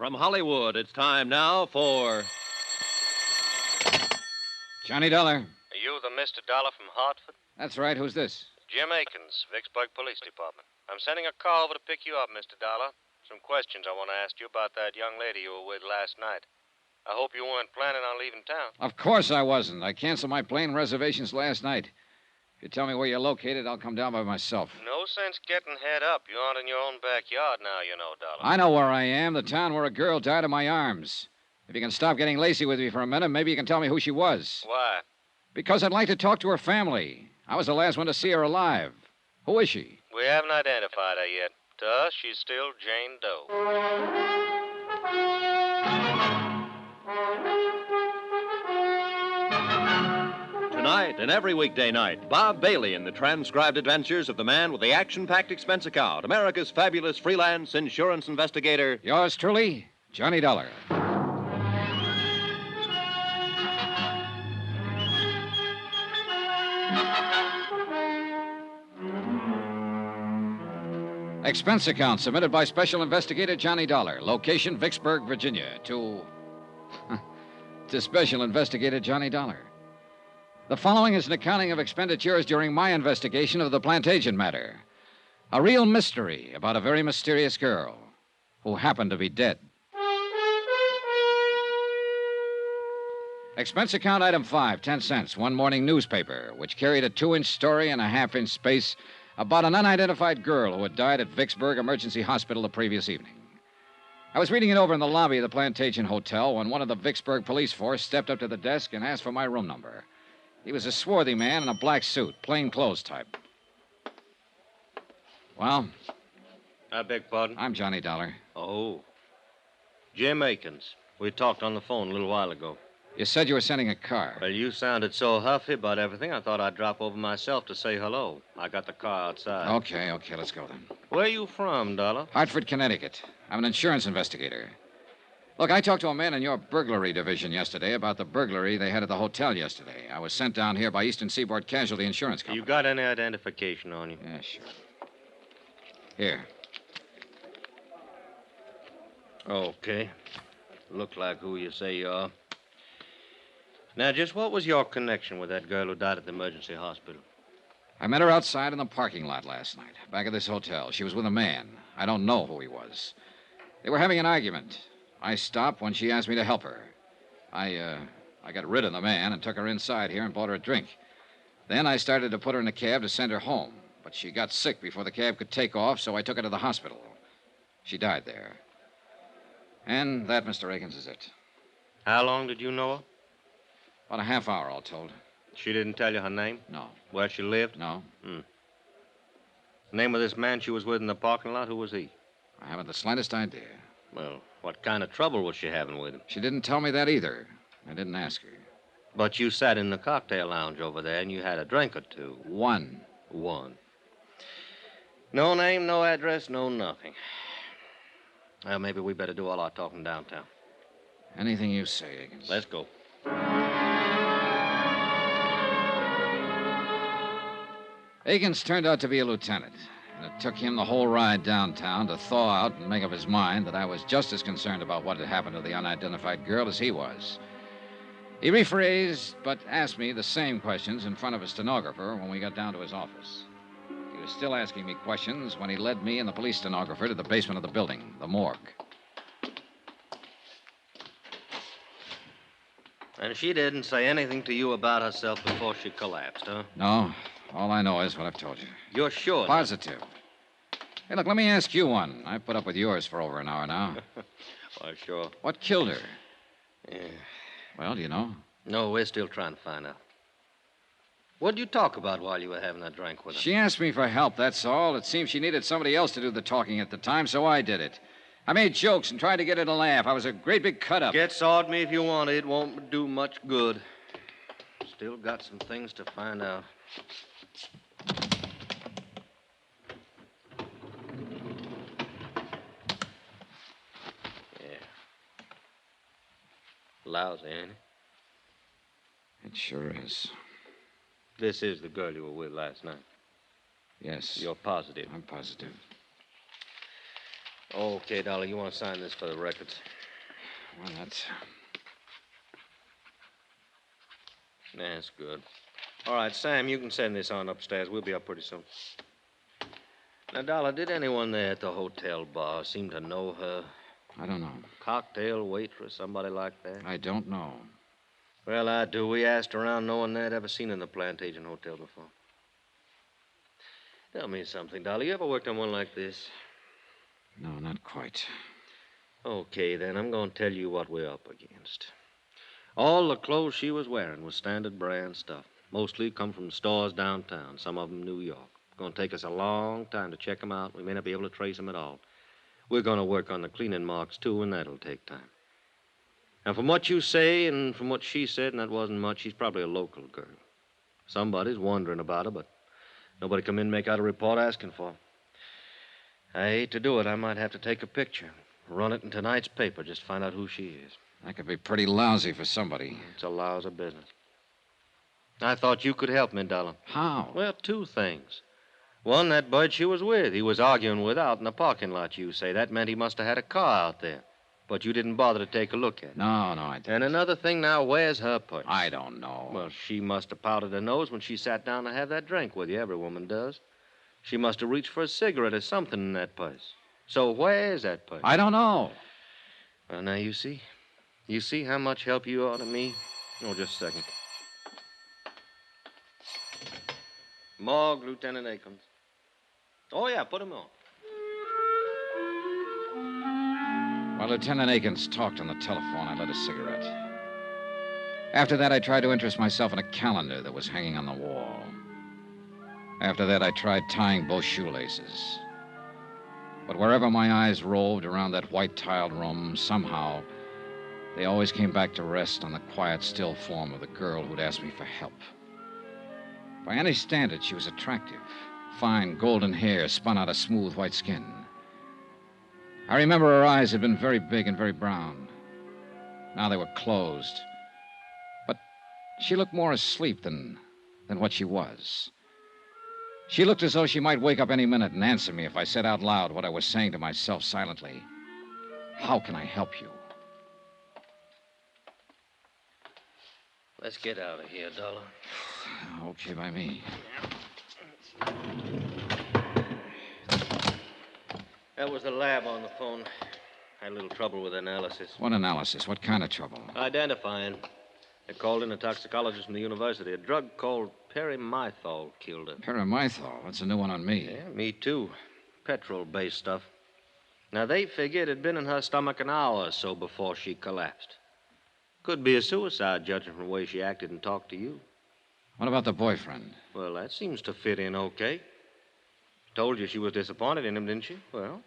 From Hollywood, it's time now for... Johnny Dollar. Are you the Mr. Dollar from Hartford? That's right. Who's this? Jim Akins, Vicksburg Police Department. I'm sending a car over to pick you up, Mr. Dollar. Some questions I want to ask you about that young lady you were with last night. I hope you weren't planning on leaving town. Of course I wasn't. I canceled my plane reservations last night. If you tell me where you're located, I'll come down by myself. No sense getting head up. You aren't in your own backyard now, you know, Dollar. I know where I am, the town where a girl died in my arms. If you can stop getting lazy with me for a minute, maybe you can tell me who she was. Why? Because I'd like to talk to her family. I was the last one to see her alive. Who is she? We haven't identified her yet. To us, she's still Jane Doe. Tonight and every weekday night, Bob Bailey in the transcribed adventures of the man with the action-packed expense account, America's fabulous freelance insurance investigator. Yours truly, Johnny Dollar. Expense account submitted by Special Investigator Johnny Dollar. Location, Vicksburg, Virginia. To Special Investigator Johnny Dollar. The following is an accounting of expenditures during my investigation of the Plantagent matter. A real mystery about a very mysterious girl who happened to be dead. Expense account item 5, 10 cents. One morning newspaper, which carried a 2-inch story in a half-inch space about an unidentified girl who had died at Vicksburg Emergency Hospital the previous evening. I was reading it over in the lobby of the Plantagent Hotel when one of the Vicksburg police force stepped up to the desk and asked for my room number. He was a swarthy man in a black suit, plain clothes type. Well? I beg pardon? I'm Johnny Dollar. Oh. Jim Akins. We talked on the phone a little while ago. You said you were sending a car. Well, you sounded so huffy about everything, I thought I'd drop over myself to say hello. I got the car outside. Okay, let's go then. Where are you from, Dollar? Hartford, Connecticut. I'm an insurance investigator. Look, I talked to a man in your burglary division yesterday about the burglary they had at the hotel yesterday. I was sent down here by Eastern Seaboard Casualty Insurance Company. You got any identification on you? Yeah, sure. Here. Okay. Look like who you say you are. Now, just what was your connection with that girl who died at the emergency hospital? I met her outside in the parking lot last night, back at this hotel. She was with a man. I don't know who he was. They were having an argument. I stopped when she asked me to help her. I got rid of the man and took her inside here and bought her a drink. Then I started to put her in a cab to send her home. But she got sick before the cab could take off, so I took her to the hospital. She died there. And that, Mr. Akins, is it. How long did you know her? About a half hour, all told. She didn't tell you her name? No. Where she lived? No. The name of this man she was with in the parking lot, who was he? I haven't the slightest idea. Well, what kind of trouble was she having with him? She didn't tell me that either. I didn't ask her. But you sat in the cocktail lounge over there and you had a drink or two. One. No name, no address, no nothing. Well, maybe we better do all our talking downtown. Anything you say, Akins. Let's go. Akins turned out to be a lieutenant, and it took him the whole ride downtown to thaw out and make up his mind that I was just as concerned about what had happened to the unidentified girl as he was. He rephrased, but asked me the same questions in front of a stenographer when we got down to his office. He was still asking me questions when he led me and the police stenographer to the basement of the building, the morgue. And she didn't say anything to you about herself before she collapsed, huh? No. All I know is what I've told you. You're sure? Positive. Hey, look, let me ask you one. I've put up with yours for over an hour now. Why, sure. What killed her? Yeah. Well, do you know? No, we're still trying to find out. What did you talk about while you were having that drink with her? She asked me for help, that's all. It seems she needed somebody else to do the talking at the time, so I did it. I made jokes and tried to get her to laugh. I was a great big cut-up. Get sawed me if you want. It won't do much good. Still got some things to find out. Yeah. Lousy, ain't it? It sure is. This is the girl you were with last night. Yes. You're positive? I'm positive. Okay, Dollar, you want to sign this for the records? Well, that's... That's good. All right, Sam, you can send this on upstairs. We'll be up pretty soon. Now, Dollar, did anyone there at the hotel bar seem to know her? I don't know. Cocktail waitress, somebody like that? I don't know. Well, I do. We asked around. No one there had ever seen her in the Plantagent Hotel before. Tell me something, Dollar. You ever worked on one like this? No, not quite. Okay, then. I'm going to tell you what we're up against. All the clothes she was wearing was standard brand stuff. Mostly come from stores downtown, some of them New York. It's going to take us a long time to check them out. We may not be able to trace them at all. We're going to work on the cleaning marks, too, and that'll take time. Now, from what you say and from what she said, and that wasn't much, she's probably a local girl. Somebody's wondering about her, but nobody come in and make out a report asking for her. I hate to do it. I might have to take a picture, run it in tonight's paper, just find out who she is. That could be pretty lousy for somebody. It's a lousy business. I thought you could help me, Dollar. How? Well, two things. One, that bird she was with. He was arguing with out in the parking lot, you say. That meant he must have had a car out there. But you didn't bother to take a look at it. No, I didn't. And another thing now, where's her purse? I don't know. Well, she must have powdered her nose when she sat down to have that drink with you. Every woman does. She must have reached for a cigarette or something in that purse. So where's that purse? I don't know. Well, now, you see? You see how much help you are to me? Oh, just a second. Morgue, Lieutenant Akins. Oh, yeah, put him on. While Lieutenant Akins talked on the telephone, I lit a cigarette. After that, I tried to interest myself in a calendar that was hanging on the wall. After that, I tried tying both shoelaces. But wherever my eyes roved around that white-tiled room, somehow, they always came back to rest on the quiet, still form of the girl who'd asked me for help. By any standard, she was attractive. Fine, golden hair spun out of smooth white skin. I remember her eyes had been very big and very brown. Now they were closed. But she looked more asleep than what she was. She looked as though she might wake up any minute and answer me if I said out loud what I was saying to myself silently. How can I help you? Let's get out of here, Dollar. Okay by me. That was the lab on the phone. Had a little trouble with analysis. What analysis? What kind of trouble? Identifying. They called in a toxicologist from the university. A drug called perimethol killed her. Perimethol? That's a new one on me. Yeah, me too. Petrol-based stuff. Now, they figured it had been in her stomach an hour or so before she collapsed. Could be a suicide, judging from the way she acted and talked to you. What about the boyfriend? Well, that seems to fit in okay. Told you she was disappointed in him, didn't she? Well,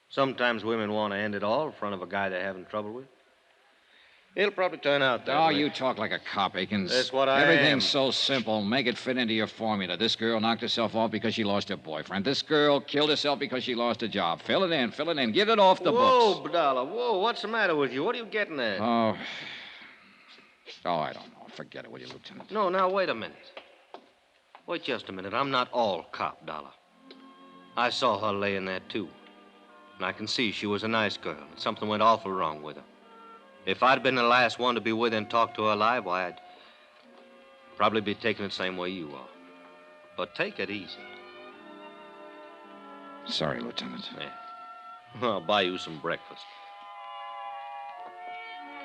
sometimes women want to end it all in front of a guy they're having trouble with. It'll probably turn out that way. You talk like a cop, Akins. That's what I Everything's am. so simple. Make it fit into your formula. This girl knocked herself off because she lost her boyfriend. This girl killed herself because she lost a job. Fill it in. Get it off the books. Whoa, Dollar, whoa. What's the matter with you? What are you getting at? Oh, I don't know. Forget it, will you, Lieutenant? No, now, wait a minute. Wait just a minute. I'm not all cop, Dollar. I saw her laying there, too. And I can see she was a nice girl, and something went awful wrong with her. If I'd been the last one to be with her and talk to her alive, why, I'd probably be taking it the same way you are. But take it easy. Sorry, Lieutenant. Yeah. I'll buy you some breakfast.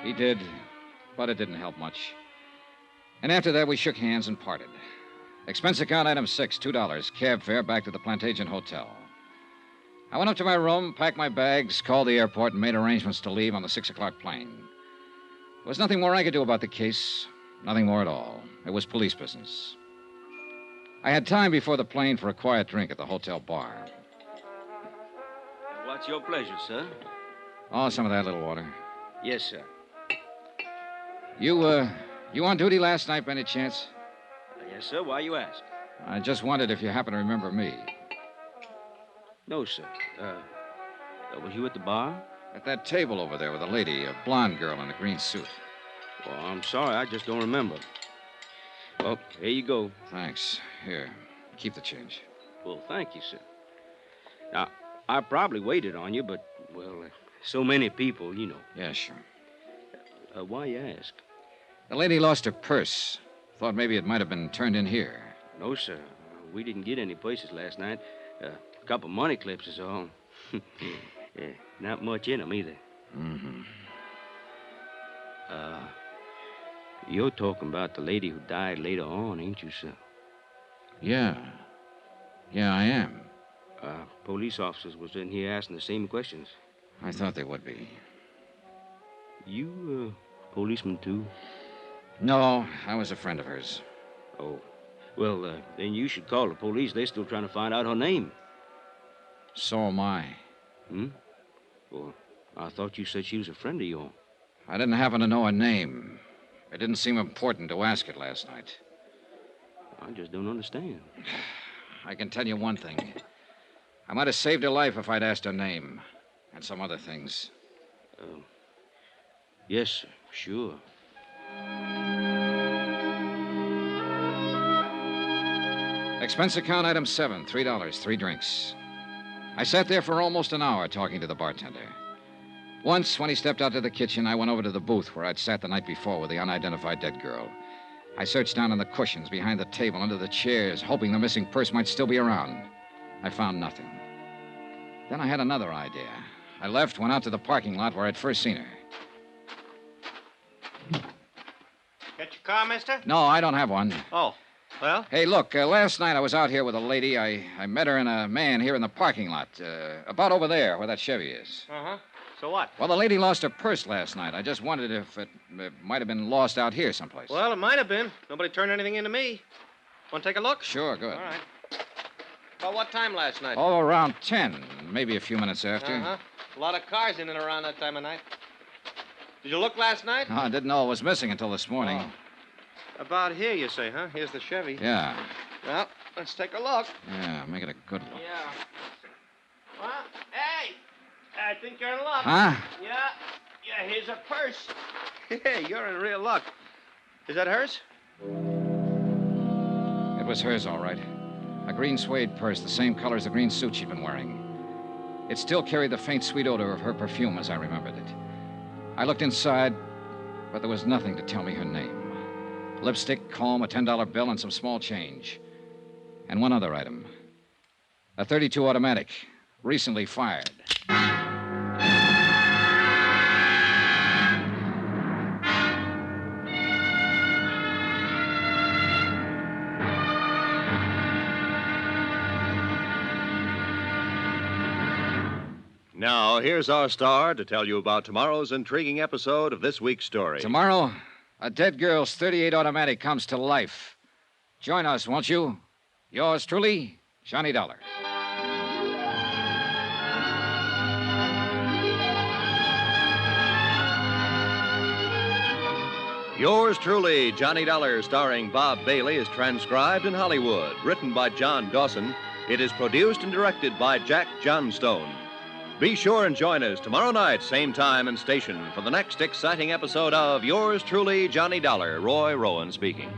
He did, but it didn't help much. And after that, we shook hands and parted. Expense account item 6, $2. Cab fare back to the Plantagent Hotel. I went up to my room, packed my bags, called the airport, and made arrangements to leave on the 6 o'clock plane. There was nothing more I could do about the case. Nothing more at all. It was police business. I had time before the plane for a quiet drink at the hotel bar. What's your pleasure, sir? Oh, some of that little water. Yes, sir. You on duty last night by any chance? Yes, sir. Why you ask? I just wondered if you happen to remember me. No, sir. Was you at the bar? At that table over there with a lady, a blonde girl in a green suit. Well, I'm sorry. I just don't remember. Well, here you go. Thanks. Here, keep the change. Well, thank you, sir. Now, I probably waited on you, but, well, so many people, you know. Yeah, sure. Why you ask? The lady lost her purse. Thought maybe it might have been turned in here. No, sir. We didn't get any places last night. A couple money clips is all. Not much in them either. Mm-hmm. You're talking about the lady who died later on, ain't you, sir? Yeah. Yeah, I am. Police officers was in here asking the same questions. I thought they would be. You, policeman, too? No, I was a friend of hers. Oh. Well, then you should call the police. They're still trying to find out her name. So am I. Hmm? Well, I thought you said she was a friend of yours. I didn't happen to know her name. It didn't seem important to ask it last night. I just don't understand. I can tell you one thing. I might have saved her life if I'd asked her name. And some other things. Yes, sir. Sure. Expense account item 7, $3, 3 drinks. I sat there for almost an hour talking to the bartender. Once, when he stepped out to the kitchen, I went over to the booth where I'd sat the night before with the unidentified dead girl. I searched down on the cushions, behind the table, under the chairs, hoping the missing purse might still be around. I found nothing. Then I had another idea. I left, went out to the parking lot where I'd first seen her. Got your car, mister? No, I don't have one. Oh, well? Hey, look, last night I was out here with a lady. I met her and a man here in the parking lot, about over there where that Chevy is. Uh-huh. So what? Well, the lady lost her purse last night. I just wondered if it might have been lost out here someplace. Well, it might have been. Nobody turned anything into me. Want to take a look? Sure, good. All right. About what time last night? Oh, around 10, maybe a few minutes after. Uh-huh. A lot of cars in and around that time of night. Did you look last night? No, I didn't know it was missing until this morning. Oh. About here, you say, huh? Here's the Chevy. Yeah. Well, let's take a look. Yeah, make it a good look. Yeah. Well, hey! I think you're in luck. Huh? Yeah, here's a purse. Hey, you're in real luck. Is that hers? It was hers, all right. A green suede purse, the same color as the green suit she'd been wearing. It still carried the faint, sweet odor of her perfume as I remembered it. I looked inside, but there was nothing to tell me her name. Lipstick, comb, a $10 bill, and some small change. And one other item. A .32 automatic, recently fired. Now, here's our star to tell you about tomorrow's intriguing episode of this week's story. Tomorrow, a dead girl's .38 automatic comes to life. Join us, won't you? Yours truly, Johnny Dollar. Yours truly, Johnny Dollar, starring Bob Bailey, is transcribed in Hollywood. Written by John Dawson. It is produced and directed by Jack Johnstone. Be sure and join us tomorrow night, same time and station, for the next exciting episode of Yours truly, Johnny Dollar. Roy Rowan speaking.